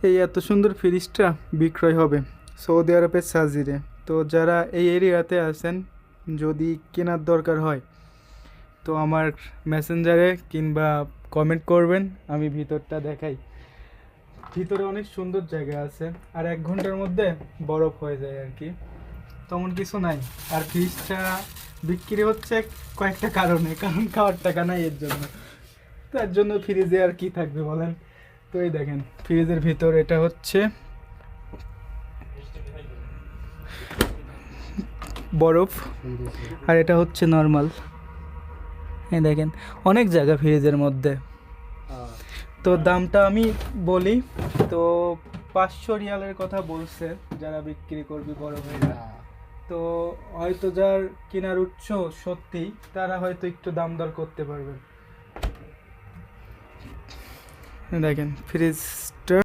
এই এত সুন্দর ফ্রিজটা বিক্রয় হবে সৌদি আরবের সাজিরে। তো যারা এই এরিয়াতে আছেন, যদি কেনার দরকার হয় তো আমার মেসেঞ্জারে কিংবা কমেন্ট করবেন, আমি ভিতরটা দেখাই। ভিতরে অনেক সুন্দর জায়গা আছে, আর 1 ঘন্টার মধ্যে বরফ হয়ে যায় আর কি, তেমন কিছু নাই। আর ফ্রিজটা বিক্রি হচ্ছে কয়েকটা কারণে, কারণ খাওয়ার টাকা নাই এর জন্য। তার জন্য ফ্রিজে আর কি থাকবে বলেন। তো এই দেখেন ফ্রিজের ভিতর, এটা হচ্ছে বরফ আর এটা হচ্ছে নর্মাল। এই দেখেন অনেক জায়গা ফ্রিজের মধ্যে। তো দামটা আমি বলি, তো 500 রিয়ালের কথা বলছে যারা বিক্রি করবে বরফেরা। তো হয়তো যার কেনার উৎস সত্যি, তারা হয়তো একটু দাম দর করতে পারবেন। দেখেন ফ্রিজটা